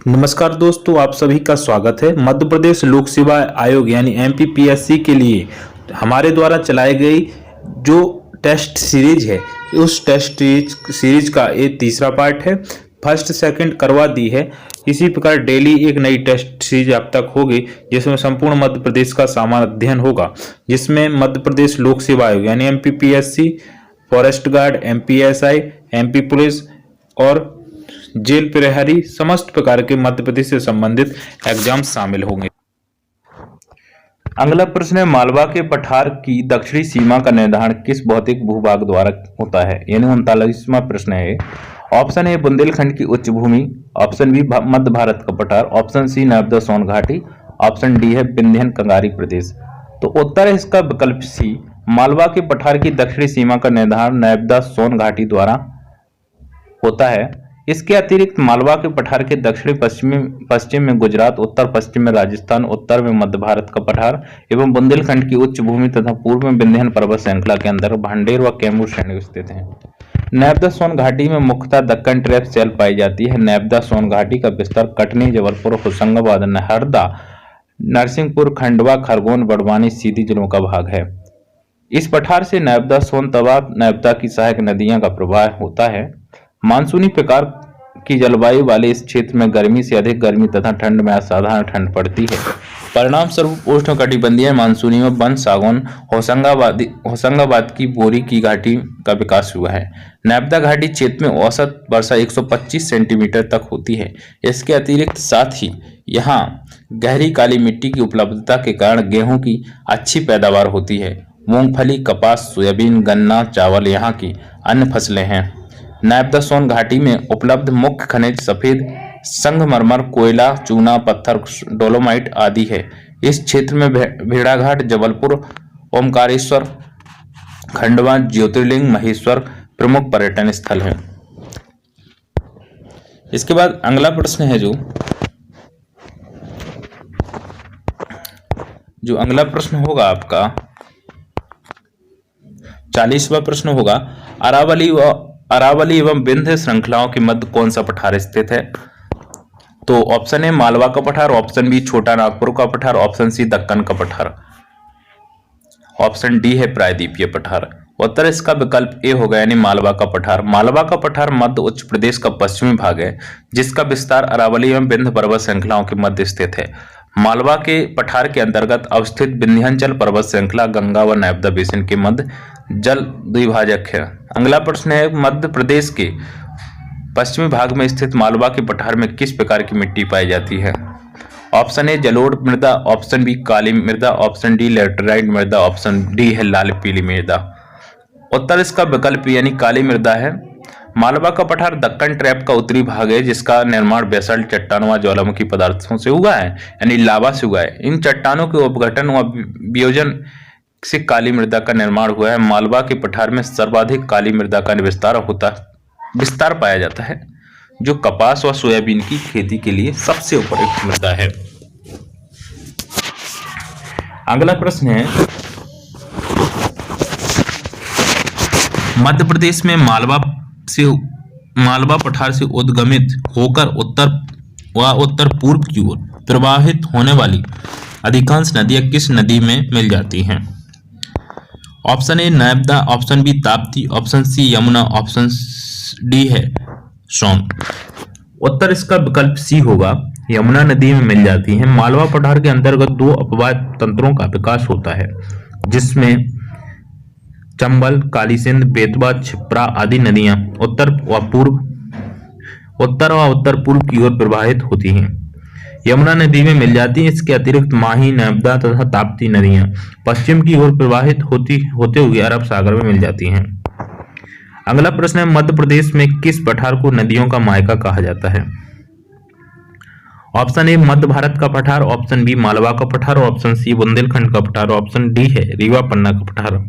नमस्कार दोस्तों, आप सभी का स्वागत है। मध्य प्रदेश लोक सेवा आयोग यानी एमपीपीएससी के लिए हमारे द्वारा चलाई गई जो टेस्ट सीरीज है, उस टेस्ट सीरीज का ये तीसरा पार्ट है। फर्स्ट सेकंड करवा दी है। इसी प्रकार डेली एक नई टेस्ट सीरीज अब तक होगी, जिसमें संपूर्ण मध्य प्रदेश का सामान्य अध्ययन होगा, जिसमें मध्य प्रदेश लोक सेवा आयोग यानी MPPSC, forest guard, MPSI, MP police और जेल प्रहरी समस्त प्रकार के मध्य प्रदेश से संबंधित एग्जाम शामिल होंगे। अगला प्रश्न है, मालवा के पठार की दक्षिणी सीमा का निर्धारण किस भौतिक भूभाग द्वारा होता है? यानी 39वां प्रश्न है। ऑप्शन ए बुंदेलखंड की उच्च भूमि, ऑप्शन बी मध्य भारत का पठार, ऑप्शन सी नर्मदा सोन घाटी, ऑप्शन डी है विंध्यन कंगारी प्रदेश। तो उत्तर है इसका विकल्प सी, मालवा के पठार की दक्षिणी सीमा का निर्धारण नर्मदा सोन घाटी द्वारा होता है। इसके अतिरिक्त मालवा के पठार के दक्षिणी पश्चिम में गुजरात, उत्तर पश्चिम में राजस्थान, उत्तर में मध्य भारत का पठार एवं बुंदेलखंड की उच्च भूमि तथा पूर्व में विंध्यन पर्वत श्रृंखला के अंदर भांडेर व कैमूर श्रेणी स्थित हैं। नर्मदा सोन घाटी में मुख्यतः दक्कन ट्रैप सेल पाई जाती है। नर्मदा सोन घाटी का विस्तार कटनी, जबलपुर, होशंगाबाद, हरदा, नरसिंहपुर, खंडवा, खरगोन, बड़वानी, सीधी जिलों का भाग है। इस पठार से नर्मदा सोन तवा नर्मदा की सहायक नदियां का प्रवाह होता है। मानसूनी प्रकार की जलवायु वाले इस क्षेत्र में गर्मी से अधिक गर्मी तथा ठंड में असाधारण ठंड पड़ती है। परिणाम स्वरूप उष्णकटिबंधीय मानसूनी में वन, सागौन, होशंगाबाद की बोरी की घाटी का विकास हुआ है। नर्मदा घाटी क्षेत्र में औसत वर्षा 125 सेंटीमीटर तक होती है। इसके अतिरिक्त साथ ही यहाँ गहरी काली मिट्टी की उपलब्धता के कारण गेहूं की अच्छी पैदावार होती है। मूंगफली, कपास, सोयाबीन, गन्ना, चावल यहाँ की अन्य फसलें हैं। नर्मदा सोन घाटी में उपलब्ध मुख्य खनिज सफेद संगमरमर, कोयला, चूना पत्थर, डोलोमाइट आदि है। इस क्षेत्र में भेड़ाघाट, जबलपुर, ओमकारेश्वर, खंडवा, ज्योतिर्लिंग, महेश्वर प्रमुख पर्यटन स्थल हैं। इसके बाद अगला प्रश्न है जो अगला प्रश्न होगा आपका 40वां प्रश्न होगा, अरावली एवं विंध्य श्रृंखलाओं के मध्य कौन सा पठार स्थित है? तो ऑप्शन ए मालवा का पठार, ऑप्शन बी छोटा नागपुर का पठार, ऑप्शन सी दक्कन का पठार, ऑप्शन डी है प्रायद्वीपीय पठार। उत्तर इसका विकल्प ए होगा, यानी मालवा का पठार। मालवा का पठार मध्य उच्च प्रदेश का पश्चिमी भाग है, जिसका विस्तार अरावली एवं विंध्य पर्वत श्रृंखलाओं के मध्य स्थित है। मालवा के पठार के अंतर्गत अवस्थित विंध्याचल पर्वत श्रृंखला गंगा व नर्मदा बेसिन के मध्य जल द्विभाजक है। अगला प्रश्न है, मध्य प्रदेश के पश्चिमी भाग में स्थित मालवा के पठार में किस प्रकार की मिट्टी पाई जाती है? ऑप्शन ए जलोढ़ मृदा, ऑप्शन बी काली मृदा, ऑप्शन डी लेटराइट मृदा, ऑप्शन डी है लाल पीली मृदा। उत्तर इसका विकल्प यानी काली मृदा है। मालवा का पठार दक्कन ट्रैप का उत्तरी भाग है, जिसका निर्माण बेसल्ट चट्टानों व ज्वालामुखी पदार्थों से हुआ है, यानी लावा से हुआ है। इन चट्टानों के अपघटन व वियोजन से काली मृदा का निर्माण हुआ है। मालवा के पठार में सर्वाधिक काली मृदा का विस्तार पाया जाता है, जो कपास व सोयाबीन की खेती के लिए सबसे उपयुक्त मृदा है। अगला प्रश्न है, मध्य प्रदेश में मालवा पठार से उद्गमित होकर उत्तर पूर्व की ओर प्रवाहित होने वाली अधिकांश नदियां किस नदी में मिल जाती हैं? Option A Narmada, option B Tapti, option C Yamuna, option D है सोन। उत्तर इसका विकल्प सी होगा, यमुना नदी में मिल जाती हैं। मालवा पठार के अंतर्गत दो अपवाद तंत्रों का विकास होता है, जिसमें चंबल, कालीसिंध, बेतवा, छिप्रा आदि नदियां उत्तर व उत्तर पूर्व की ओर प्रवाहित होती हैं। यमुना नदी में मिल जाती है। इसके अतिरिक्त माही, नर्मदा तथा ताप्ती नदियां पश्चिम की ओर प्रवाहित होते हुए अरब सागर में मिल जाती हैं। अगला प्रश्न है, मध्य प्रदेश में किस पठार को नदियों का मायका कहा जाता है? ऑप्शन ए मध्य भारत का पठार, ऑप्शन बी मालवा का पठार, ऑप्शन सी बुंदेलखंड का पठार, ऑप्शन डी है रीवा पन्ना का पठार।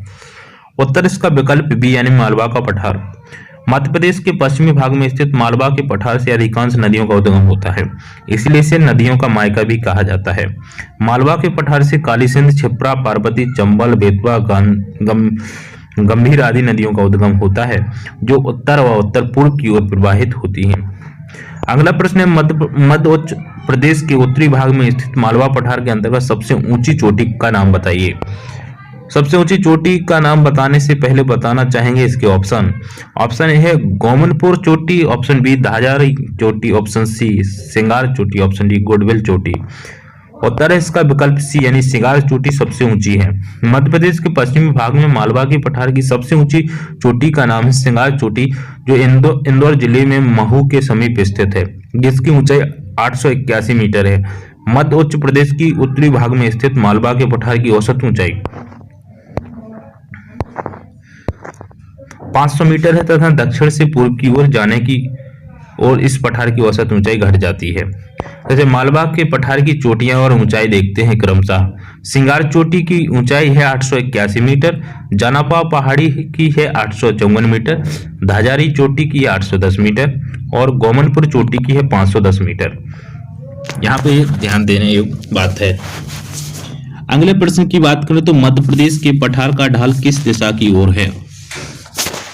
उत्तर इसका विकल्प बी यानी मालवा का पठार। मध्य प्रदेश के पश्चिमी भाग में स्थित मालवा के पठार से अधिकांश नदियों का उद्गम होता है, इसलिए इसे नदियों का मायका भी कहा जाता है। मालवा के पठार से कालीसिंध, छिप्रा, पार्वती, चंबल, बेतवा, गंभीर आदि नदियों का उद्गम होता है, जो उत्तर व उत्तर पूर्व की ओर प्रवाहित होती हैं। अगला प्रश्न है मध्य प्रदेश के उत्तरी भाग में स्थित मालवा पठार के अंतर्गत सबसे ऊंची चोटी का नाम बताइए। सबसे ऊंची चोटी का नाम बताने से पहले बताना चाहेंगे इसके ऑप्शन। ऑप्शन ए है गोमनपुर चोटी, ऑप्शन बी धाजारी चोटी, ऑप्शन सी सिंगार चोटी, ऑप्शन डी गोडवेल चोटी। उत्तर है इसका विकल्प सी यानी सिंगार चोटी सबसे ऊंची है। मध्य प्रदेश के पश्चिमी भाग में मालवा की पठार की सबसे ऊंची चोटी का नाम है सिंगार चोटी, जो इंदौर जिले में महू के समीप स्थित है, जिसकी ऊंचाई 881 मीटर है। मध्य प्रदेश की उत्तरी भाग में स्थित मालवा के पठार की औसत ऊंचाई 500 मीटर है तथा दक्षिण से पूर्व की ओर जाने की और इस पठार की औसत ऊंचाई घट जाती है। जैसे मालवा के पठार की चोटियां और ऊंचाई देखते हैं क्रमशः। सिंगार चोटी की ऊंचाई है 881 मीटर, जानापा पहाड़ी की है 854 मीटर, धाजारी चोटी की 810 मीटर और गोमनपुर चोटी की है 510 मीटर। यहाँ पे ध्यान देने योग्य बात है। अगले प्रश्न की बात करें तो मध्य प्रदेश के पठार का ढाल किस दिशा की ओर है।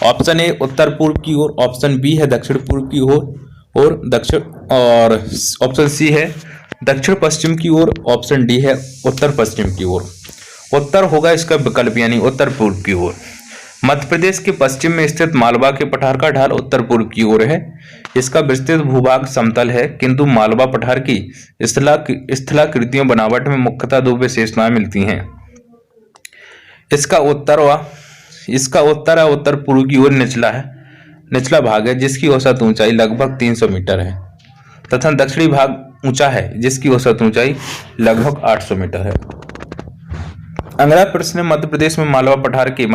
ऑप्शन ए उत्तर पूर्व की ओर, ऑप्शन बी है दक्षिण पूर्व की ओर और ऑप्शन सी है दक्षिण पश्चिम की ओर, ऑप्शन डी है उत्तर पश्चिम की ओर। उत्तर होगा इसका विकल्प यानी उत्तर पूर्व की ओर। मध्य प्रदेश के पश्चिम में स्थित मालवा के पठार का ढाल उत्तर पूर्व की ओर है। इसका विस्तृत भूभाग समतल है, किंतु मालवा पठार की स्थलाकृतियों बनावट में मुख्यतः दो विशेषताएं मिलती हैं। इसका उत्तर उत्तर पूर्व की ओर निचला भाग है, जिसकी औसत ऊंचाई लगभग 300 मीटर है तथा दक्षिणी भाग ऊंचा है, जिसकी औसत ऊंचाई लगभग 800 मीटर है। अगला प्रश्न है मध्य प्रदेश में मालवा पठार के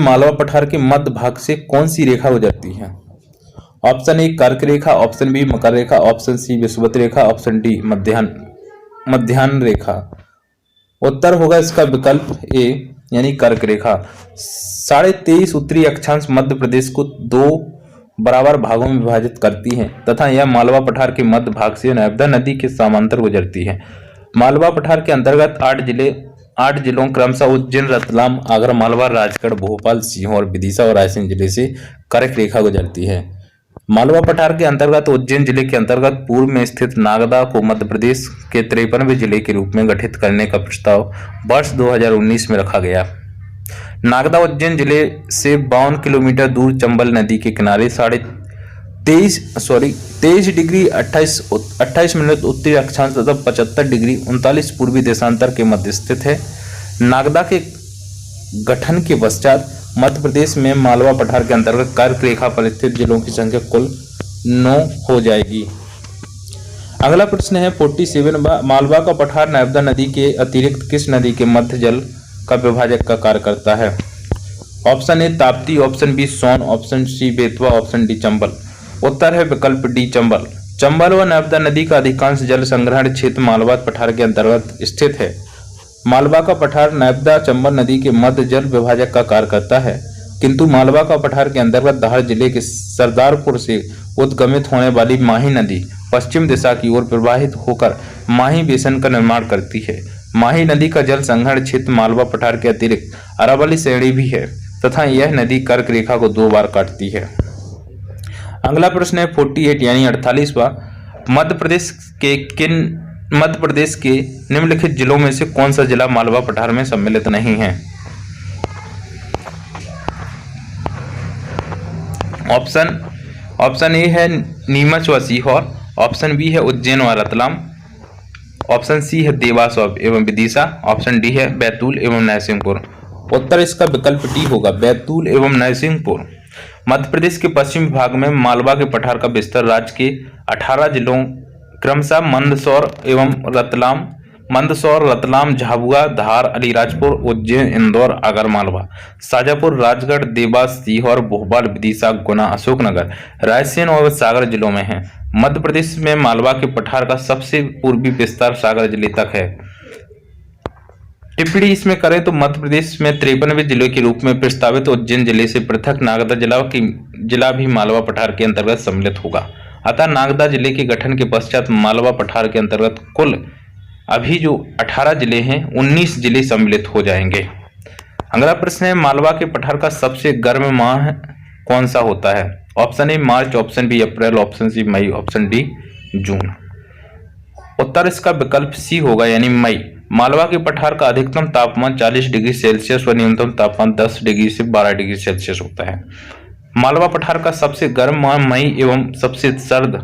मालवा पठार के मध्य भाग से कौन सी रेखा गुजरती है। ऑप्शन ए कर्क रेखा, ऑप्शन बी मकर रेखा, ऑप्शन सी विषुवत रेखा, ऑप्शन डी मध्याह्न रेखा। उत्तर होगा इसका विकल्प ए यानी कर्क रेखा। 23.5 उत्तरी अक्षांश मध्य प्रदेश को 2 बराबर भागों में विभाजित करती है तथा यह मालवा पठार के मध्य भाग से नर्मदा नदी के समांतर गुजरती है। मालवा पठार के अंतर्गत 8 जिलों क्रमशः उज्जैन, रतलाम, आगरा, मालवा, राजगढ़, भोपाल, सीहोर, विदिशा और रायसेन जिले से कर्क रेखा गुजरती है। मालवा पठार के अंतर्गत उज्जैन जिले के अंतर्गत पूर्व में स्थित नागदा को मध्य प्रदेश के 53वें जिले के रूप में गठित करने का प्रस्ताव वर्ष 2019 में रखा गया। नागदा उज्जैन जिले से 52 किलोमीटर दूर चंबल नदी के किनारे 23 डिग्री 28 मिनट उत्तरी अक्षांश तथा 75 डिग्री 39 पूर्वी देशांतर के मध्य स्थित है। नागदा के गठन के पश्चात मध्य प्रदेश में मालवा पठार के अंतर्गत कर्क रेखा पर स्थित जिलों की संख्या कुल 9 हो जाएगी। अगला प्रश्न है 47 मालवा का पठार नर्मदा नदी के अतिरिक्त किस नदी के मध्य जल का विभाजक का कार्य करता है। Option A Tapti, option B Son, option C Betwa, option D Chambal. उत्तर है विकल्प डी चंबल। चंबल व नर्मदा नदी का अधिकांश जल संग्रहण क्षेत्र मालवा पठार के अंतर्गत स्थित है। मालवा का पठार नर्मदा चंबल नदी के मध्य जल विभाजक का कार्य करता है, किंतु मालवा का पठार के अंतर्गत धार जिले के सरदारपुर से उद्गमित होने वाली माही नदी पश्चिम दिशा की ओर प्रवाहित होकर माही बेसिन का निर्माण करती है। माही नदी का जल संग्रहण क्षेत्र मालवा पठार के अतिरिक्त अरावली श्रेणी भी है तथा यह नदी कर्क रेखा को 2 बार काटती है। अगला प्रश्न है 48 यानी 48वां मध्य प्रदेश के निम्नलिखित जिलों में से कौन सा जिला मालवा पठार में सम्मिलित नहीं है। ऑप्शन ए है नीमच व सीहोर, ऑप्शन बी है उज्जैन व रतलाम, ऑप्शन सी है देवास एवं विदिशा, ऑप्शन डी है बैतूल एवं नरसिंहपुर। उत्तर इसका विकल्प डी होगा बैतूल एवं नरसिंहपुर। मध्य प्रदेश के पश्चिमी भाग में मालवा के पठार का विस्तार राज्य के 18 जिलों क्रमशः मंदसौर, रतलाम, झाबुआ, धार, अलीराजपुर, उज्जैन, इंदौर, आगर मालवा, शाजापुर, राजगढ़, देवास, सीहोर, भोपाल, विदिशा, गुना, अशोकनगर, रायसेन और सागर जिलों में है। मध्य प्रदेश में मालवा के पठार का सबसे पूर्वी विस्तार सागर जिले तक है। टिप्पणी इसमें करें तो मध्य प्रदेश में 53वें जिले के रूप में प्रस्तावित उज्जैन जिले से पृथक नागदा जिला भी मालवा पठार के अंतर्गत सम्मिलित होगा। अतः नागदा जिले के गठन के पश्चात मालवा पठार के अंतर्गत कुल अभी जो 18 जिले हैं 19 जिले सम्मिलित हो जाएंगे। अगला प्रश्न है मालवा के पठार का सबसे गर्म माह कौन सा होता है? ऑप्शन ए मार्च, ऑप्शन बी अप्रैल, ऑप्शन सी मई, ऑप्शन डी जून। उत्तर इसका विकल्प सी होगा यानी मई। मालवा के पठार का अधिकतम तापमान 40 डिग्री सेल्सियस व न्यूनतम तापमान 10 डिग्री से 12 डिग्री सेल्सियस होता है। मालवा पठार का सबसे गर्म माह मई एवं सबसे सर्द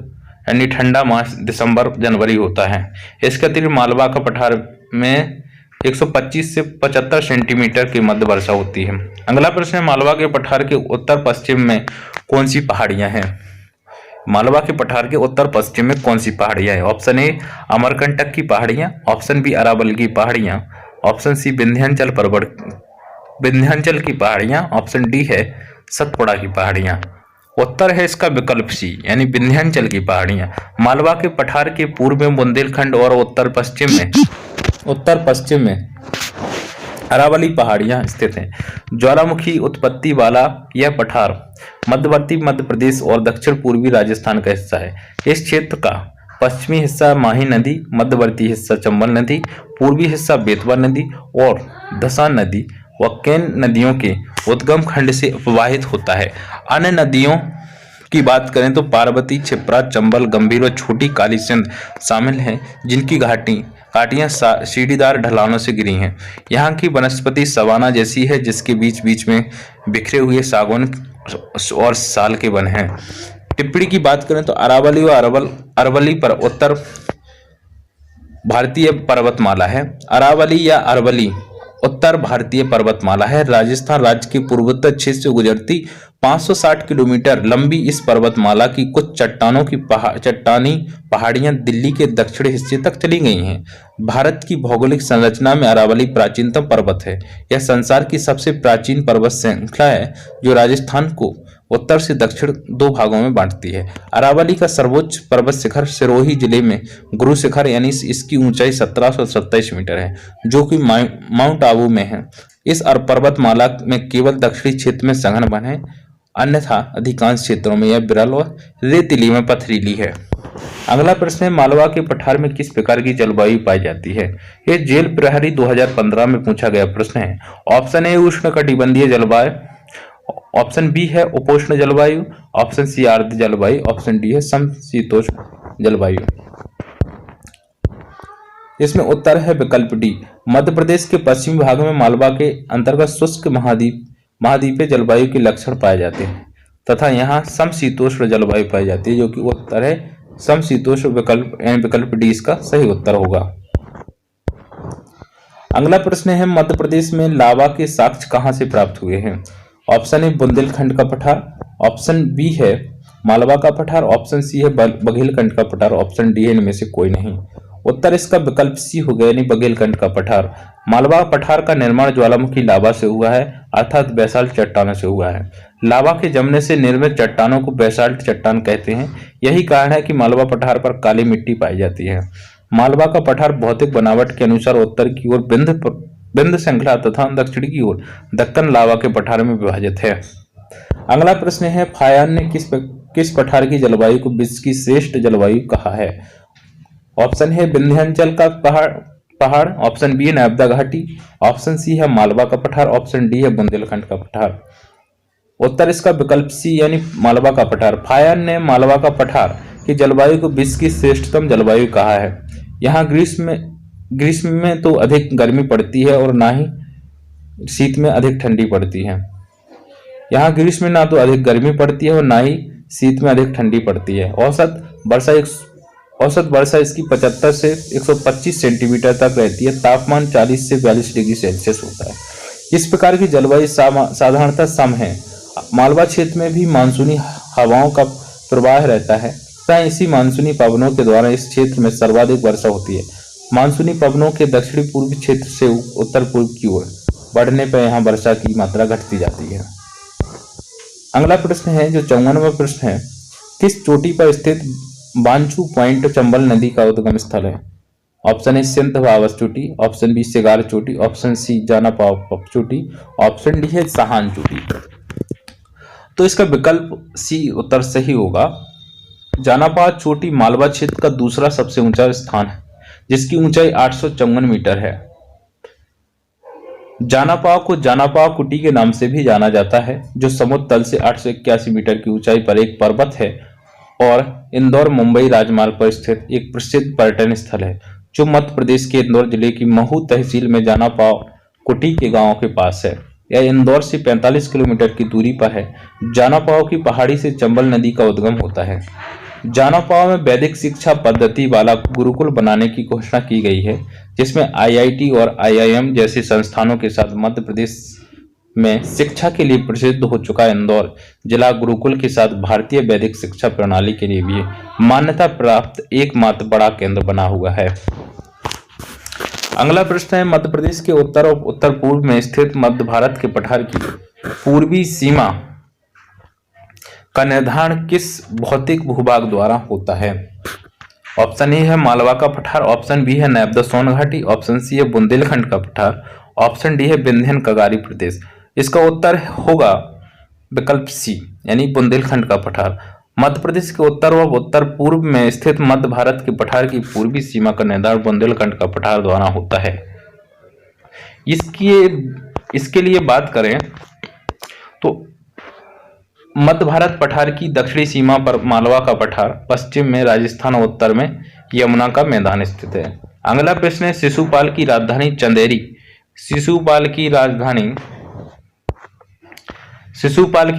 यानी ठंडा माह दिसंबर जनवरी होता है। इसके अतिरिक्त मालवा का पठार में 125 से 75 सेंटीमीटर की मध्य वर्षा होती है। अगला प्रश्न है, मालवा के पठार के उत्तर पश्चिम में कौन सी पहाड़ियां हैं? मालवा के पठार के उत्तर पश्चिम में कौन सी पहाड़ियां हैं? ऑप्शन ए अमरकंटक की पहाड़ियां, ऑप्शन बी अरावली की पहाड़ियां, ऑप्शन सी विंध्याचल की पहाड़ियां, ऑप्शन डी है सतपुड़ा की पहाड़ियां। उत्तर है इसका विकल्प सी यानी विंध्याचल की पहाड़ियां। मालवा के पठार के पूर्व में बुंदेलखंड और उत्तर पश्चिम में अरावली पहाड़ियां स्थित हैं। ज्वालामुखी उत्पत्ति वाला यह पठार मध्यवर्ती मध्य प्रदेश और दक्षिण पूर्वी राजस्थान का हिस्सा है। इस क्षेत्र का पश्चिमी हिस्सा माही नदी, मध्यवर्ती हिस्सा चंबल नदी, पूर्वी हिस्सा बेतवा नदी और दसा नदी व केन नदियों के उद्गम खंड से प्रवाहित होता है। अन्य नदियों की बात करें तो पार्वती, छिप्रा, चंबल, गंभीर व छोटी काली सिंध शामिल हैं, जिनकी घाटियां सीढ़ीदार ढलानों से घिरी हैं। यहाँ की वनस्पति सवाना जैसी है, जिसके बीच बीच में बिखरे हुए सागौन और साल के वन हैं। टिप्पणी की बात करें तो अरावली व अरवली पर उत्तर भारतीय पर्वतमाला है। अरावली या अरवली उत्तर भारतीय पर्वतमाला है। राजस्थान राज्य के पूर्वोत्तर क्षेत्र से गुजरती 560 किलोमीटर लंबी इस पर्वतमाला की कुछ चट्टानी पहाड़ियां दिल्ली के दक्षिणी हिस्से तक चली गई हैं। भारत की भौगोलिक संरचना में अरावली प्राचीनतम पर्वत है। यह संसार की सबसे प्राचीन पर्वत श्रृंखला है, जो राजस्थान को उत्तर से दक्षिण दो भागों में बांटती है। अरावली का सर्वोच्च पर्वत शिखर सिरोही जिले में गुरु शिखर यानी इसकी ऊंचाई 1727 मीटर है, जो कि माउंट आबू में है। इस पर्वतमाला में केवल दक्षिणी क्षेत्र में सघन वन है, अन्यथा अधिकांश क्षेत्रों में यह विरल और रेतीली में पथरीली है। अगला प्रश्न है, मालवा के पठार में किस प्रकार की जलवायु पाई जाती है? यह जेल प्रहरी 2015 में पूछा गया प्रश्न है। ऑप्शन ए उष्णकटिबंधीय जलवायु, ऑप्शन बी है उपोष्ण जलवायु, ऑप्शन सी आर्द्र जलवायु, ऑप्शन डी है समशीतोष्ण जलवायु। इसमें उत्तर है विकल्प डी। मध्य प्रदेश के पश्चिमी भाग में मालवा के अंतर्गत शुष्क महाद्वीपीय जलवायु के लक्षण पाए जाते हैं तथा यहाँ समशीतोष्ण जलवायु पाई जाती है, जो कि उत्तर है समशीतोष्ण। विकल्प डी इसका सही उत्तर होगा। अगला प्रश्न है, मध्य प्रदेश में लावा के साक्ष्य कहां से प्राप्त हुए हैं? ऑप्शन ए बुंदेलखंड का पठार, ऑप्शन बी है मालवा का पठार, ऑप्शन सी है बघेलखंड का पठार, ऑप्शन डी है इनमें से कोई नहीं। उत्तर इसका विकल्प सी हो गया यानी बघेलखंड का पठार। मालवा पठार का निर्माण ज्वालामुखी लावा से हुआ है, अर्थात बेसाल्ट चट्टानों से हुआ है। लावा के जमने से निर्मित चट्टानों को बेसाल्ट चट्टान कहते हैं। यही कारण है कि मालवा पठार पर काली मिट्टी पाई जाती है। मालवा का पठार भौतिक बनावट के अनुसार उत्तर की ओर विंध्य श्रृंखला तथा दक्षिण की ओर दक्कन लावा के पठार में विभाजित है। अगला प्रश्न है, फायान ने किस पठार की जलवायु को विश्व की श्रेष्ठ जलवायु कहा है? ऑप्शन है विंध्याचल का पहाड़, ऑप्शन बी है नर्मदा घाटी, ऑप्शन सी है मालवा का पठार, ऑप्शन डी है बुंदेलखंड का पठार। उत्तर इसका विकल्प सी यानी मालवा का पठार। फायान ने मालवा का पठार की जलवायु को विश्व की श्रेष्ठतम जलवायु कहा है। यहाँ ग्रीष्म में तो अधिक गर्मी पड़ती है और ना ही शीत में अधिक ठंडी पड़ती है। यहाँ ग्रीष्म में ना तो अधिक गर्मी पड़ती है और ना ही शीत में अधिक ठंडी पड़ती है। औसत वर्षा इसकी 75 से 125 सेंटीमीटर तक रहती है। तापमान 40 से 42 डिग्री सेल्सियस होता है। इस प्रकार की जलवायु साधारणतः सम है। मालवा क्षेत्र में भी मानसूनी हवाओं का प्रवाह रहता है तथा इसी मानसूनी पवनों के द्वारा इस क्षेत्र में सर्वाधिक वर्षा होती है। मानसूनी पवनों के दक्षिणी पूर्वी क्षेत्र से उत्तर पूर्व की ओर बढ़ने पर यहाँ वर्षा की मात्रा घटती जाती है। अगला प्रश्न है जो 54वां प्रश्न है, किस चोटी पर स्थित बांचू पॉइंट चंबल नदी का उद्गम स्थल है? ऑप्शन ए सिंध वावस चोटी, ऑप्शन बी सिगार चोटी, ऑप्शन सी जाना पाव चोटी, ऑप्शन डी है सहान चोटी। तो इसका विकल्प सी उत्तर सही होगा। जानापाव चोटी मालवा क्षेत्र का दूसरा सबसे ऊंचा स्थान है, जिसकी ऊंचाई 854 मीटर है। जानापाव को जानापाव कुटी के नाम से भी जाना जाता है, जो समुद्र तल से 881 मीटर की ऊंचाई पर एक पर्वत है और इंदौर मुंबई राजमार्ग पर स्थित एक प्रसिद्ध पर्यटन स्थल है, जो मध्य प्रदेश के इंदौर जिले की महू तहसील में जानापाव कुटी के गांव के पास है। यह इंदौर से 45 किलोमीटर की दूरी पर है। जानापाव की पहाड़ी से चंबल नदी का उद्गम होता है। जानापाव में वैदिक शिक्षा पद्धति वाला गुरुकुल बनाने की घोषणा की गई है, जिसमें आईआईटी और आईआईएम जैसे संस्थानों के साथ मध्य प्रदेश में शिक्षा के लिए प्रसिद्ध हो चुका इंदौर जिला गुरुकुल के साथ भारतीय वैदिक शिक्षा प्रणाली के लिए भी मान्यता प्राप्त एकमात्र बड़ा केंद्र बना हुआ है। अगला प्रश्न है, मध्य प्रदेश के उत्तर और उत्तर पूर्व में स्थित मध्य भारत के पठार की पूर्वी सीमा का निर्धारण किस भौतिक भूभाग द्वारा होता है? ऑप्शन ए है मालवा का पठार, ऑप्शन बी है नैब सोन घाटी, ऑप्शन सी है बुंदेलखंड का पठार, ऑप्शन डी है विंध्यन कगारी प्रदेश। इसका उत्तर होगा विकल्प सी यानी बुंदेलखंड का पठार। मध्य प्रदेश के उत्तर व उत्तर पूर्व में स्थित मध्य भारत के पठार की पूर्वी सीमा का निर्धारण बुंदेलखंड का पठार द्वारा होता है। इसके लिए बात करें तो मध्य भारत पठार की दक्षिणी सीमा पर मालवा का पठार, पश्चिम में राजस्थान और उत्तर में यमुना का मैदान स्थित है। अगला प्रश्न है, शिशुपाल की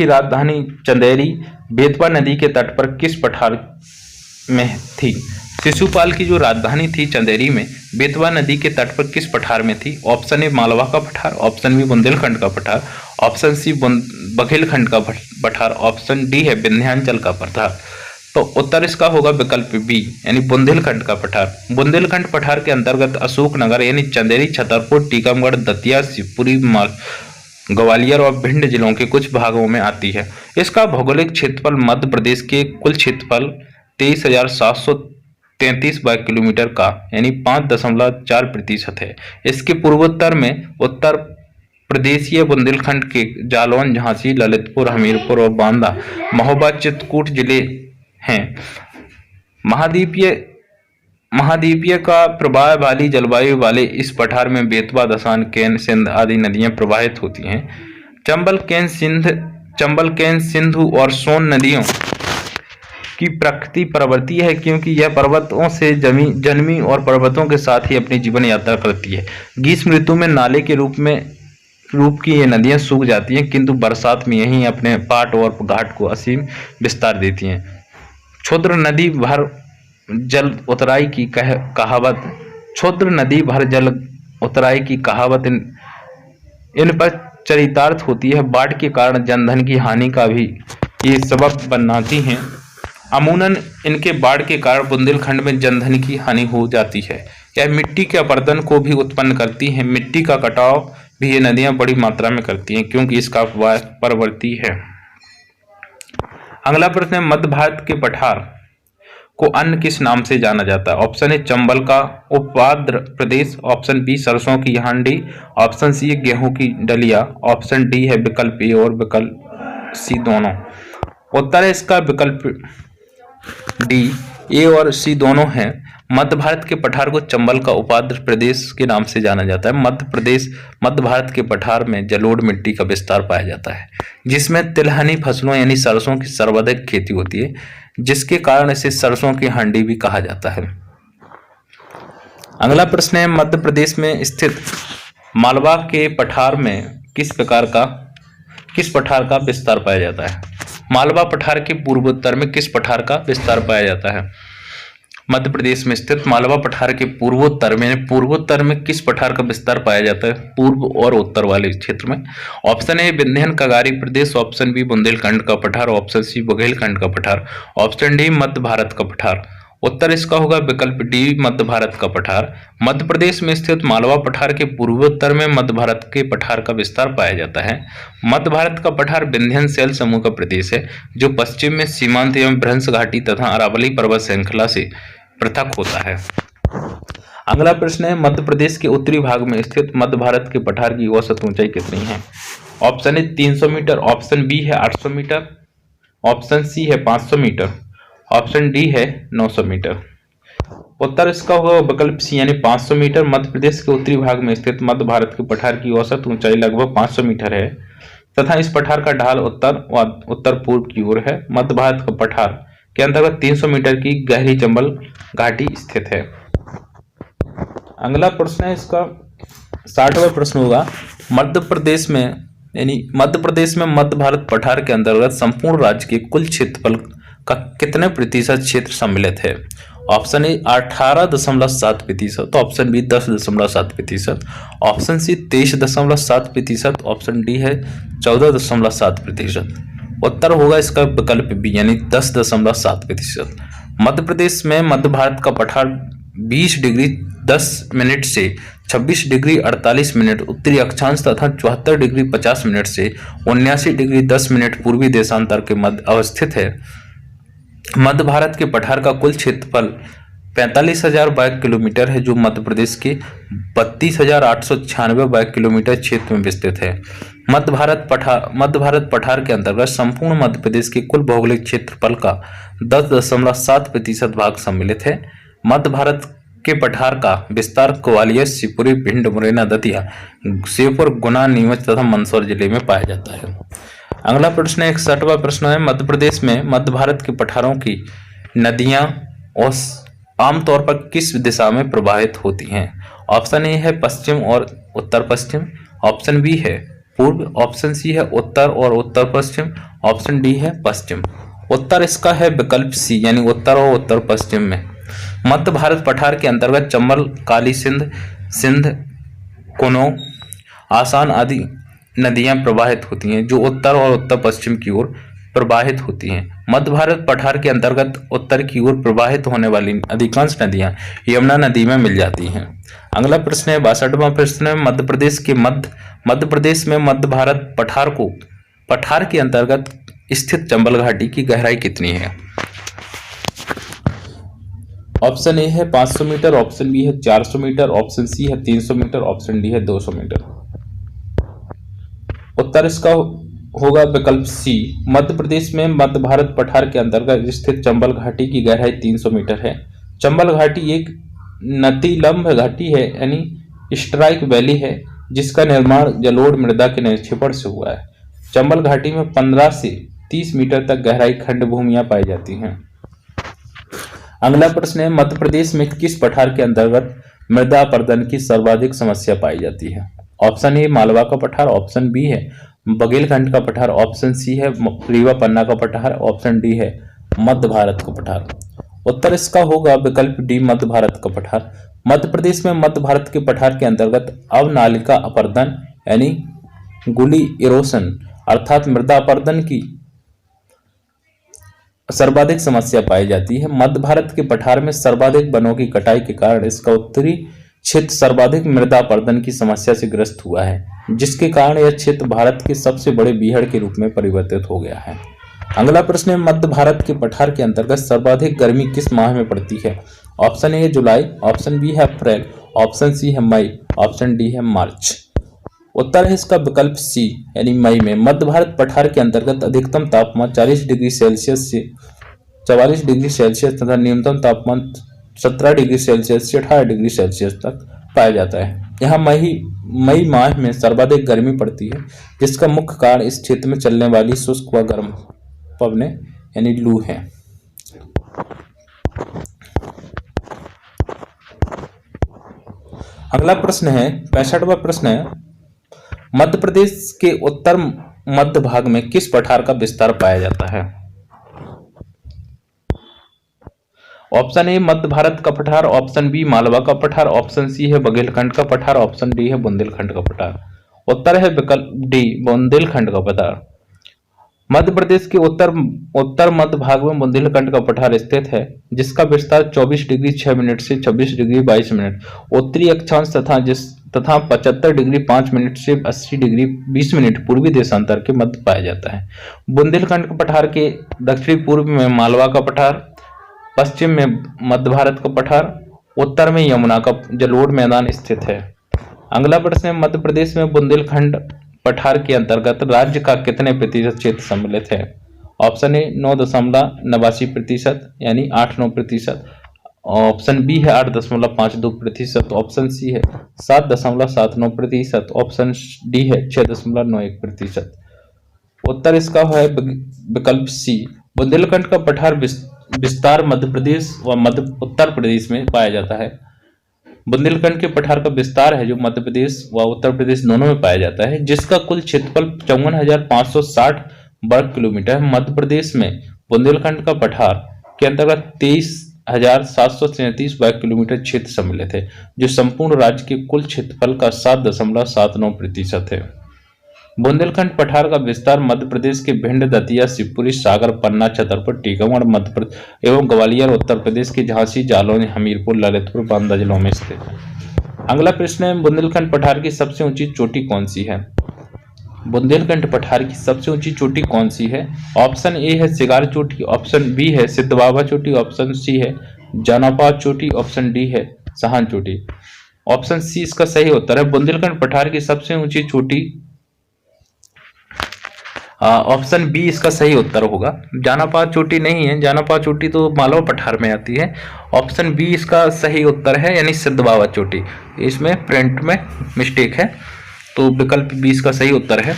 राजधानी चंदेरी बेतवा नदी के तट पर किस पठार में थी? शिशुपाल की जो राजधानी थी चंदेरी में बेतवा नदी के तट पर किस पठार में थी? ऑप्शन ए मालवा का पठार, ऑप्शन बी बुंदेलखंड का पठार, ऑप्शन सी बघेलखंड का पठार, ऑप्शन डी है विंध्याचल का पठार। तो उत्तर इसका होगा विकल्प बी यानी बुंदेलखंड का पठार। बुंदेलखंड पठार के अंतर्गत अशोकनगर यानी चंदेरी, छतरपुर, टीकमगढ़, दतिया, शिवपुरी, ग्वालियर और भिंड जिलों के कुछ भागों में आती है। इसका भौगोलिक क्षेत्रफल मध्य प्रदेश के कुल क्षेत्रफल 23,733 वर्ग किलोमीटर का यानी 5.4% है। इसके पूर्वोत्तर में उत्तर प्रदेशीय बुंदेलखंड के जालौन, झांसी, ललितपुर, हमीरपुर और बांदा, महोबा, चित्रकूट जिले हैं। महाद्वीपीय का प्रवाह वाली जलवायु वाले इस पठार में बेतवा, दसान, केन, सिंध आदि नदियां प्रवाहित होती हैं। चंबल, केन, सिंधु और सोन नदियों की प्रकृति पर्वतीय है, क्योंकि यह पर्वतों से जन्मी और पर्वतों के साथ ही अपनी जीवन यात्रा करती है। ग्रीष्म ऋतु में नाले के रूप की ये नदियां सूख जाती हैं, किंतु बरसात में यही अपने पाट और घाट को असीम विस्तार देती हैं। क्षुद्र नदी भर जल उतराई की कहावत इन पर चरितार्थ होती है। बाढ़ के कारण जनधन की हानि का भी ये सबब बनाती हैं। अमूमन इनके बाढ़ के कारण बुंदेलखंड में जनधन की हानि हो जाती है। यह मिट्टी के अपरदन को भी उत्पन्न करती हैं। मिट्टी का कटाव भी ये नदियां बड़ी मात्रा में करती हैं, क्योंकि इसका प्रवाह पर्वतीय है। अगला प्रश्न है, मध्य भारत के पठार को अन्य किस नाम से जाना जाता है? ऑप्शन ए चंबल का उपआद्र प्रदेश, ऑप्शन बी सरसों की हांडी, ऑप्शन सी गेहूं की डलिया, ऑप्शन डी है विकल्प ए और विकल्प सी दोनों। उत्तर है इसका विकल्प डी, ए और सी दोनों हैं। मध्य भारत के पठार को चंबल का उपाद्र प्रदेश के नाम से जाना जाता है। मध्य भारत के पठार में जलोढ़ मिट्टी का विस्तार पाया जाता है, जिसमें तिलहनी फसलों यानी सरसों की सर्वाधिक खेती होती है, जिसके कारण इसे सरसों की हांडी भी कहा जाता है। अगला प्रश्न है, मध्य प्रदेश में स्थित मालवा के पठार में किस पठार का विस्तार पाया जाता है? मालवा पठार के पूर्वोत्तर में किस पठार का विस्तार पाया जाता है? मध्य प्रदेश में स्थित मालवा पठार के पूर्वोत्तर में किस पठार का विस्तार पाया जाता है? पूर्व और उत्तर वाले क्षेत्र में। ऑप्शन ए विंध्यन कगारी प्रदेश, ऑप्शन बी बुंदेलखंड का पठार, ऑप्शन सी बघेलखंड का पठार, ऑप्शन डी मध्य भारत का पठार। उत्तर इसका होगा विकल्प डी मध्य भारत का पठार। मध्य प्रदेश में स्थित मालवा पठार के पूर्वोत्तर में मध्य भारत के पठार का विस्तार पाया जाता है। मध्य भारत का पठार विंध्यन शैल समूह का प्रदेश है, जो पश्चिम में सीमांत एवं भ्रंश घाटी तथा अरावली पर्वत श्रृंखला से पृथक होता है। अगला प्रश्न है, मध्य प्रदेश के उत्तरी भाग में स्थित मध्य भारत के पठार की औसत ऊंचाई कितनी है? Option A 300 metre, option B है 800 मीटर, ऑप्शन सी है 500 मीटर, ऑप्शन डी है 900 मीटर। उत्तर इसका होगा विकल्प सी यानी 500 मीटर। मध्य प्रदेश के उत्तरी भाग में स्थित मध्य भारत के पठार की औसत ऊंचाई लगभग 500 मीटर है तथा इस पठार का ढाल उत्तर व उत्तर पूर्व की ओर है। मध्य भारत का पठार के अंतर्गत 300 मीटर की गहरी चंबल घाटी स्थित है। अगला प्रश्न है इसका 60वां प्रश्न होगा, मध्य प्रदेश में मध्य भारत पठार के अंतर्गत संपूर्ण राज्य के कुल क्षेत्रफल का कितने प्रतिशत क्षेत्र सम्मिलित है? Option A 18.7%, option B 10.7%, option C 23.7%, option D है 14.7%। उत्तर होगा इसका विकल्प बी यानी 10.7%। मध्य प्रदेश में मध्य भारत का पठार 20 डिग्री 10 मिनट से 26 डिग्री 48 मिनट उत्तरी अक्षांश तथा 74 डिग्री 50 मिनट से 79 डिग्री 10 मिनट पूर्वी देशांतर के मध्य अवस्थित है। मध्य भारत के पठार का कुल क्षेत्रफल 45,000 वर्ग किलोमीटर है जो मध्य प्रदेश के 32,896 वर्ग किलोमीटर क्षेत्र में विस्तृत है। मध्य भारत पठार के अंतर्गत संपूर्ण मध्य प्रदेश के कुल भौगोलिक क्षेत्रफल का 10.7% भाग सम्मिलित है। मध्य भारत के पठार का विस्तार ग्वालियर, शिवपुरी, भिंड, मुरैना, दतिया, श्योपुर, गुना, नीमच तथा मंदसौर जिले में पाया जाता है। अगला प्रश्न 61वां प्रश्न है, मध्य प्रदेश में मध्य भारत के पठारों की नदियां और आमतौर पर किस दिशा में प्रवाहित होती हैं? ऑप्शन ए है पश्चिम और उत्तर पश्चिम, ऑप्शन बी है पूर्व, ऑप्शन सी है उत्तर और उत्तर पश्चिम, ऑप्शन डी है पश्चिम। उत्तर इसका है विकल्प सी यानी उत्तर और उत्तर पश्चिम में। मध्य भारत पठार के अंतर्गत चंबल, काली सिंध, कुनो, आसान आदि नदियां प्रवाहित होती हैं जो उत्तर और उत्तर पश्चिम की ओर प्रवाहित होती हैं। मध्य भारत पठार के अंतर्गत उत्तर की ओर प्रवाहित होने वाली अधिकांश नदियां यमुना नदी में मिल जाती हैं। अगला प्रश्न है 62वां प्रश्न है, मध्य प्रदेश में मध्य भारत पठार के अंतर्गत स्थित चंबल घाटी की गहराई कितनी है? ऑप्शन ए है 500 मीटर, ऑप्शन बी है 400 मीटर, ऑप्शन सी है 300 मीटर, ऑप्शन डी है 200 मीटर। उत्तर इसका होगा विकल्प सी। मध्य प्रदेश में मध्य भारत पठार के अंतर्गत स्थित चंबल घाटी की गहराई 300 मीटर है। चंबल घाटी एक नतिलंब घाटी है यानी स्ट्राइक वैली है जिसका निर्माण जलोढ़ मृदा के निक्षेपण से हुआ है। चंबल घाटी में 15 से 30 मीटर तक गहराई खंड भूमियां पाई जाती हैं। अगला प्रश्न है, मध्य प्रदेश में किस पठार के अंतर्गत मृदा अपरदन की सर्वाधिक समस्या पाई जाती है? ऑप्शन ए मालवा का पठार, ऑप्शन बी है बघेलखंड का पठार, ऑप्शन सी है रीवा पन्ना का पठार, ऑप्शन डी है मध्य भारत का पठार। उत्तर इसका होगा विकल्प डी मध्य भारत का पठार। मध्य प्रदेश में मध्य भारत के पठार के अंतर्गत अवनालिका अपरदन यानी गुली इरोशन अर्थात मृदा अपरदन की सर्वाधिक समस्या पाई जाती है। मध्य भारत के पठार में सर्वाधिक वनों की कटाई के कारण इसका उत्तरी क्षेत्र सर्वाधिक मृदा अपरदन की समस्या से ग्रस्त हुआ है जिसके कारण यह क्षेत्र भारत के सबसे बड़े बीहड़ के रूप में परिवर्तित हो गया है। अगला प्रश्न है, मध्य भारत के पठार के अंतर्गत सर्वाधिक गर्मी किस माह में पड़ती है? ऑप्शन ए है जुलाई, ऑप्शन बी है अप्रैल, ऑप्शन सी है मई, ऑप्शन डी है मार्च। उत्तर है इसका विकल्प सी यानी मई में। मध्य भारत पठार के अंतर्गत अधिकतम तापमान 40 डिग्री सेल्सियस से 44 डिग्री सेल्सियस तथा न्यूनतम तापमान 17 डिग्री सेल्सियस से 18 डिग्री सेल्सियस तक पाया जाता है। यहाँ मई माह में सर्वाधिक गर्मी पड़ती है जिसका मुख्य कारण इस क्षेत्र में चलने वाली शुष्क व गर्म पवनें यानी लू है। अगला प्रश्न है 65वां प्रश्न है, मध्य प्रदेश के उत्तर मध्य भाग में किस पठार का विस्तार पाया जाता है? ऑप्शन ए मध्य भारत का पठार, ऑप्शन बी मालवा का पठार, ऑप्शन सी है बघेलखंड का पठार, ऑप्शन डी है बुंदेलखंड का पठार। उत्तर है विकल्प डी बुंदेलखंड का पठार। मध्य प्रदेश के उत्तर मध्य भाग में बुंदेलखंड का पठार स्थित है जिसका विस्तार 24 डिग्री 6 मिनट से 26 डिग्री 22 मिनट उत्तरी अक्षांश तथा 75 डिग्री 5 मिनट से 80 डिग्री 20 मिनट पूर्वी देशांतर के मध्य पाया जाता है। बुंदेलखंड के पठार के दक्षिणी पूर्व में मालवा का पठार, पश्चिम में मध्य भारत का पठार, उत्तर में यमुना का जलोढ़ मैदान स्थित है। अगला प्रश्न है, मध्य प्रदेश में बुंदेलखंड पठार के अंतर्गत राज्य का कितने प्रतिशत क्षेत्र सम्मिलित है? ऑप्शन ए 9.89% यानी 8-9%, ऑप्शन बी है 8.52%, ऑप्शन सी है 7.79%, ऑप्शन डी है 6.91%। उत्तर इसका है विकल्प सी, बुंदेलखंड का पठार विस्तार मध्य प्रदेश व मध्य उत्तर प्रदेश में पाया जाता है। बुंदेलखंड के पठार का विस्तार है जो मध्य प्रदेश व उत्तर प्रदेश दोनों में पाया जाता है, जिसका कुल क्षेत्रफल 54,560 वर्ग किलोमीटर है। मध्य प्रदेश में बुंदेलखंड का पठार के अंतर्गत 23,737 वर्ग किलोमीटर क्षेत्र सम्मिलित है, जो संपूर्ण राज्य के कुल क्षेत्रफल का 7.79% है। बुंदेलखंड पठार का विस्तार मध्य प्रदेश के भिंड, दतिया, शिवपुरी, सागर, पन्ना, छतरपुर, टीकमगढ़ मध्य प्रदेश एवं ग्वालियर उत्तर प्रदेश के झांसी, जालौन, हमीरपुर, ललितपुर, बांदा जिलों में स्थित है। अगला प्रश्न है, बुंदेलखंड पठार की सबसे ऊंची चोटी कौन सी है? बुंदेलखंड पठार की सबसे ऊंची चोटी कौन सी है? ऑप्शन ए है सिगार चोटी, ऑप्शन बी है सिद्ध बाबा चोटी, ऑप्शन सी है जानापाद चोटी, ऑप्शन डी है सहान चोटी। ऑप्शन सी इसका सही उत्तर है। बुंदेलखंड पठार की सबसे ऊंची चोटी ऑप्शन बी इसका सही उत्तर होगा। जानापाद चोटी नहीं है, जानापाद चोटी तो मालवा पठार में आती है। ऑप्शन बी इसका सही उत्तर है, यानी सिद्ध बाबा चोटी। इसमें प्रिंट में मिस्टेक है, तो विकल्प बी इसका सही उत्तर है।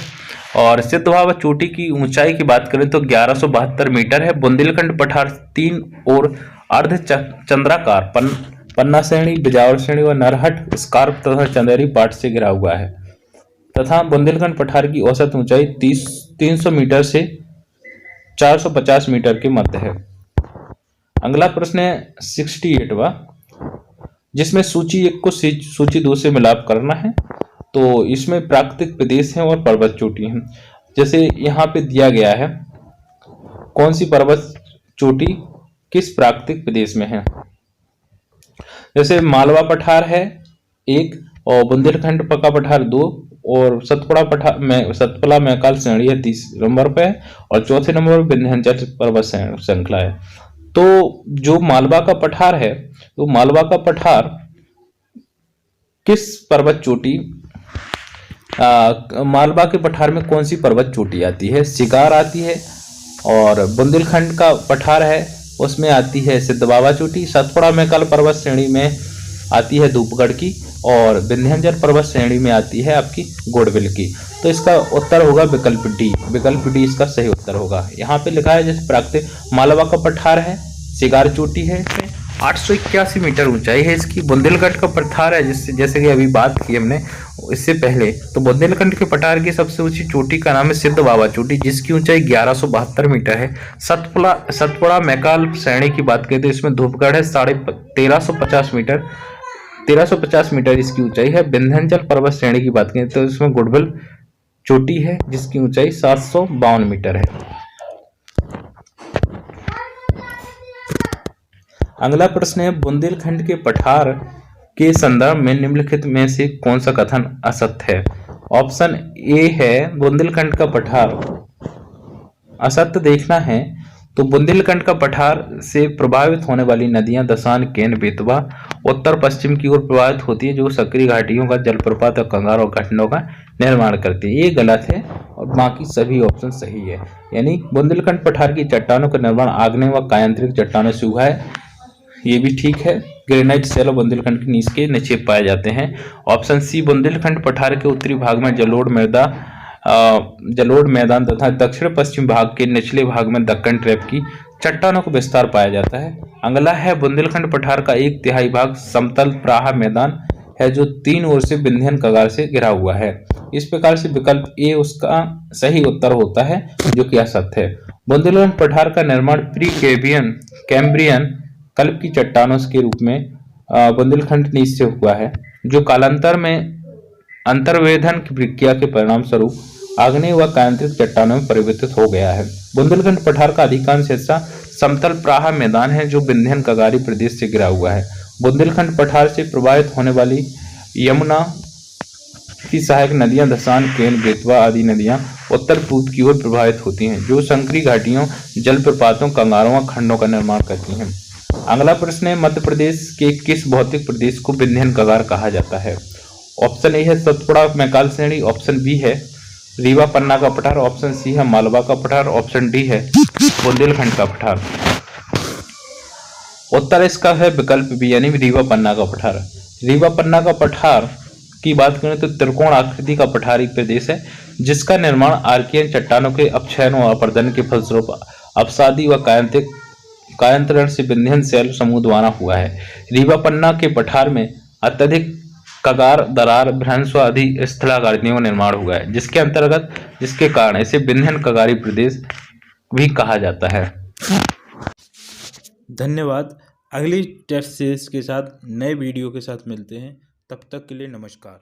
और सिद्ध बाबा चोटी की ऊंचाई की बात करें तो 1172 मीटर है। बुंदेलखंड पठार 3 और अर्ध चंद्राकार पन्ना श्रेणी, बिजावर श्रेणी व नरहट, स्कार्प तथा चंदेरी पाट से घिरा हुआ है तथा बुंदेलखंड पठार की औसत ऊंचाई 300 मीटर से 450 मीटर के मध्य है। अगला प्रश्न है 68वां, जिसमें सूची 1 को सूची 2 से मिलाप करना है। तो इसमें प्राकृतिक प्रदेश है और पर्वत चोटी है। जैसे यहाँ पे दिया गया है कौन सी पर्वत चोटी किस प्राकृतिक प्रदेश में है। जैसे मालवा पठार है 1 और बुंदेलखंड का पठार 2 और सतपुड़ा मैकाल श्रेणी है 30 नंबर पे और चौथे नंबर पर विंध्याचल पर्वत श्रृंखला है। तो जो मालवा का पठार है, तो मालवा का पठार किस पर्वत चोटी मालवा के पठार में कौन सी पर्वत चोटी आती है? सिगार आती है। और बुंदेलखंड का पठार है उसमें आती है सिद्ध बाबा चोटी। सतपुड़ा मैकाल पर्वत श्रेणी में आती है धूपगढ़ की और विंध्याचल पर्वत श्रेणी में आती है आपकी गोडविल की। तो इसका उत्तर होगा विकल्प डी। विकल्प डी इसका सही उत्तर होगा। यहाँ पे लिखा है जैसे प्राकृतिक मालवा का पठार है, सिगार चोटी है, 881 मीटर ऊंचाई है इसकी। बुंदेलखंड का पठार है जैसे कि अभी बात की हमने इससे पहले, तो बुंदेलखंड के पठार की सबसे ऊंची चोटी का नाम है सिद्ध बाबा चोटी, जिसकी ऊंचाई 1172 मीटर है। सतपुड़ा मैकाल श्रेणी की बात करें तो इसमें धूपगढ़ है 1350 मीटर, 1350 मीटर इसकी ऊंचाई है। विंध्याचल पर्वत श्रेणी की बात करें तो इसमें गुडविल चोटी है जिसकी ऊंचाई 752 मीटर है। अगला प्रश्न है, बुंदेलखंड के पठार के संदर्भ में निम्नलिखित में से कौन सा कथन असत्य है? ऑप्शन ए है बुंदेलखंड का पठार असत्य देखना है तो बुंदेलखंड का पठार से प्रभावित होने वाली नदियां दसान, केन, बेतवा उत्तर पश्चिम की ओर प्रभावित होती है, जो सक्रिय घाटियों का जलप्रपात और कंगार और घटनाओं का निर्माण करती है। ये गलत है और बाकी सभी ऑप्शन सही है। यानी बुंदेलखंड पठार की चट्टानों का निर्माण आग्नेय व कायांतरिक चट्टानों से हुआ है, ये भी ठीक है। ग्रेनाइट शैल बुंदेलखंड के नीचे के निक्षेप पाए जाते हैं। ऑप्शन सी, बुंदेलखंड पठार के उत्तरी भाग में जलोढ़ मैदान तथा दक्षिण पश्चिम भाग के निचले भाग में दक्कन ट्रैप की चट्टानों का विस्तार पाया जाता है। अगला है, बुंदेलखंड पठार का 1/3 भाग समतल प्राहा मैदान है जो 3 ओर से विंध्यन कगार से घिरा हुआ है। इस प्रकार से विकल्प ए उसका सही उत्तर होता है, जो कि असत्य है। बुंदेलखंड पठार का निर्माण प्री कैम्ब्रियन कल्प की चट्टानों के रूप में बुंदेलखंड नीचे से हुआ है, जो कालांतर में अंतर्वेधन की प्रक्रिया के परिणाम स्वरूप आग्नेय व कायांतरिक चट्टानों में परिवर्तित हो गया है। बुंदेलखंड पठार का अधिकांश हिस्सा समतल प्राहा मैदान है जो विंध्यन कगारी प्रदेश से घिरा हुआ है। बुंदेलखंड पठार से प्रभावित होने वाली यमुना की सहायक नदियां दसान, केन, बेतवा आदि नदियां उत्तर पूर्व की ओर प्रभावित होती हैं, जो संकरी घाटियों, जलप्रपातों, कंगारों व खंडों का निर्माण करती हैं। अगला प्रश्न है, मध्य प्रदेश के किस भौतिक प्रदेश को विंध्यन कगार कहा जाता है? ऑप्शन ए है सतपुड़ा मैकाल श्रेणी, ऑप्शन बी है रीवा पन्ना का पठार, ऑप्शन सी है मालवा का पठार, ऑप्शन डी है बुंदेलखंड का पठार। उत्तर इसका है विकल्प बी यानी रीवा पन्ना का पठार। रीवा पन्ना का पठार की बात करें तो त्रिकोण आकृति का पठारी प्रदेश है जिसका निर्माण आर्कियन चट्टानों के अपक्षयन व अपर्दन के फलस्वरूप अपसादी व कायांतरण से विंध्यन शैल समूह द्वारा हुआ है। रीवा पन्ना के पठार में अत्यधिक कगार दरार भ्रंश व अधिक स्थलाकृतियों का निर्माण हुआ है जिसके कारण इसे विंध्यन कगारी प्रदेश भी कहा जाता है। धन्यवाद। अगली टेस्ट सीरीज के साथ नए वीडियो के साथ मिलते हैं। तब तक के लिए नमस्कार।